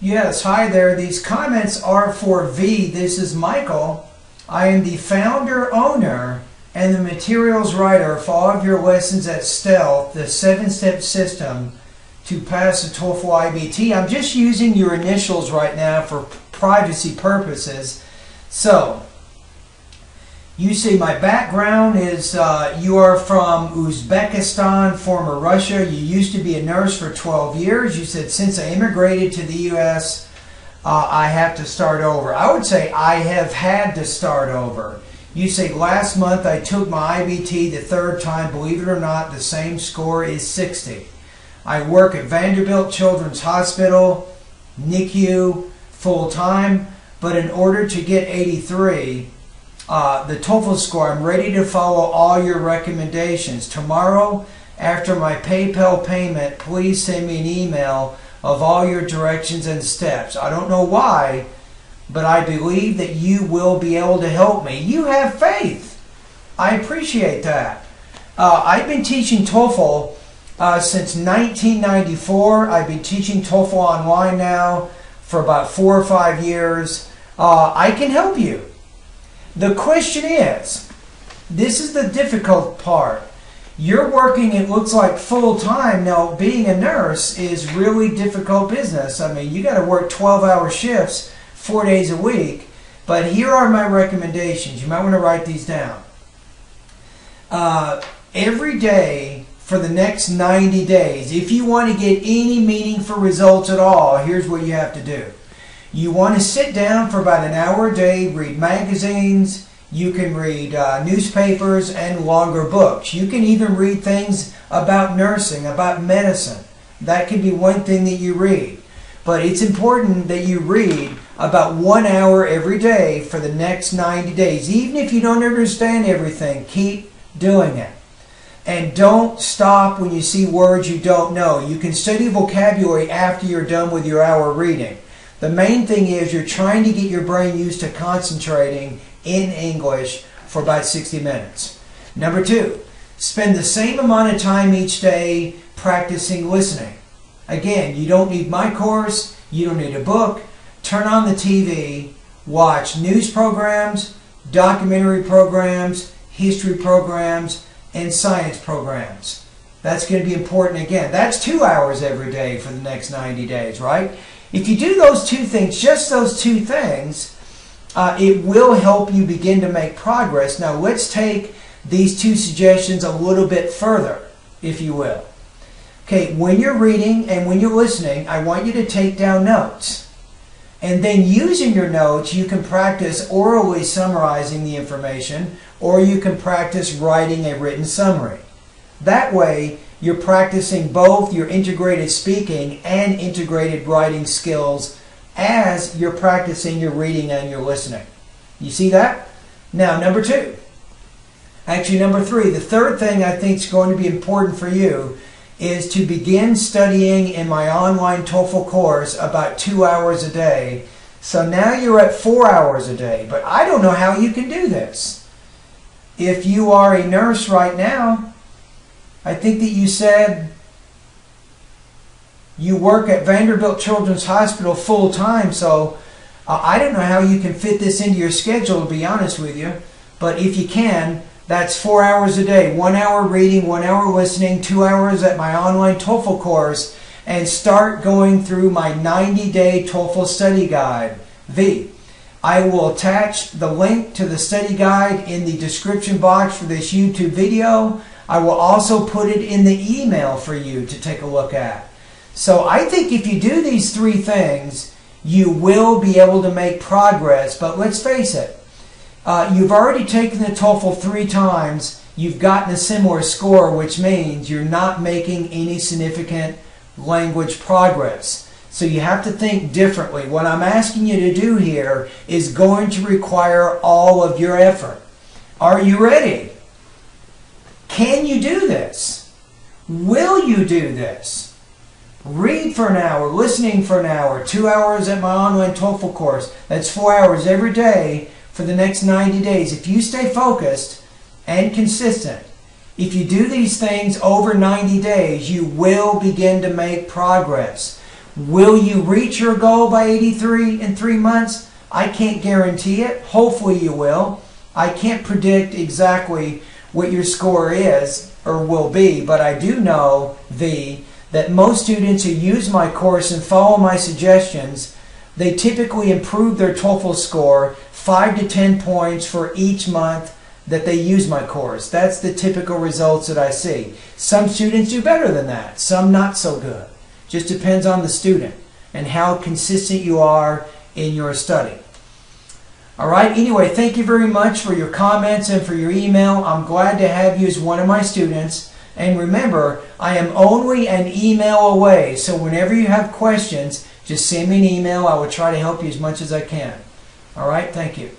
Yes, hi there. These comments are for V. This is Michael. I am the founder, owner, and the materials writer for all of your lessons at Stealth, the 7-step system to pass the TOEFL IBT. I'm just using your initials right now for privacy purposes. So, you see my background is you are from Uzbekistan, former Russia. You used to be a nurse for 12 years. You said, since I immigrated to the U.S., I have to start over. I would say I have had to start over. You say, last month I took my IBT the third time. Believe it or not, the same score is 60. I work at Vanderbilt Children's Hospital, NICU, full-time. But in order to get 83, the TOEFL score, I'm ready to follow all your recommendations. Tomorrow, after my PayPal payment, please send me an email of all your directions and steps. I don't know why, but I believe that you will be able to help me. You have faith. I appreciate that. I've been teaching TOEFL since 1994. I've been teaching TOEFL online now for about 4 or 5 years. I can help you. The question is, this is the difficult part. You're working, it looks like, full-time. Now, being a nurse is really difficult business. I mean, you got to work 12-hour shifts 4 days a week. But here are my recommendations. You might want to write these down. Every day for the next 90 days, if you want to get any meaningful results at all, here's what you have to do. You want to sit down for about an hour a day, read magazines, you can read newspapers and longer books. You can even read things about nursing, about medicine. That can be one thing that you read. But it's important that you read about 1 hour every day for the next 90 days. Even if you don't understand everything, keep doing it. And don't stop when you see words you don't know. You can study vocabulary after you're done with your hour reading. The main thing is you're trying to get your brain used to concentrating in English for about 60 minutes. Number 2, spend the same amount of time each day practicing listening. Again, you don't need my course, you don't need a book. Turn on the TV, watch news programs, documentary programs, history programs, and science programs. That's going to be important again. That's 2 hours every day for the next 90 days, right? If you do those 2 things, just those 2 things, it will help you begin to make progress. Now let's take these 2 suggestions a little bit further, if you will. Okay, when you're reading and when you're listening, I want you to take down notes. And then using your notes, you can practice orally summarizing the information, or you can practice writing a written summary. That way, you're practicing both your integrated speaking and integrated writing skills as you're practicing your reading and your listening. You see that? Now, number 2. Actually, number 3. The third thing I think is going to be important for you is to begin studying in my online TOEFL course about 2 hours a day. So now you're at 4 hours a day. But I don't know how you can do this. If you are a nurse right now, I think that you said you work at Vanderbilt Children's Hospital full-time, so I don't know how you can fit this into your schedule, to be honest with you. But if you can, that's 4 hours a day. 1 hour reading, 1 hour listening, 2 hours at my online TOEFL course, and start going through my 90-day TOEFL study guide. V. I will attach the link to the study guide in the description box for this YouTube video. I will also put it in the email for you to take a look at. So I think if you do these 3 things, you will be able to make progress. But let's face it, you've already taken the TOEFL 3 times. You've gotten a similar score, which means you're not making any significant language progress. So you have to think differently. What I'm asking you to do here is going to require all of your effort. Are you ready? Can you do this? Will you do this? Read for an hour, listening for an hour, 2 hours at my online TOEFL course. That's 4 hours every day for the next 90 days. If you stay focused and consistent, if you do these things over 90 days, you will begin to make progress. Will you reach your goal by 83 in 3 months? I can't guarantee it. Hopefully you will. I can't predict exactly what your score is or will be, but I do know that most students who use my course and follow my suggestions, they typically improve their TOEFL score 5 to 10 points for each month that they use my course. That's the typical results that I see. Some students do better than that, some not so good. Just depends on the student and how consistent you are in your study. All right, anyway, thank you very much for your comments and for your email. I'm glad to have you as one of my students. And remember, I am only an email away, so whenever you have questions, just send me an email. I will try to help you as much as I can. All right, thank you.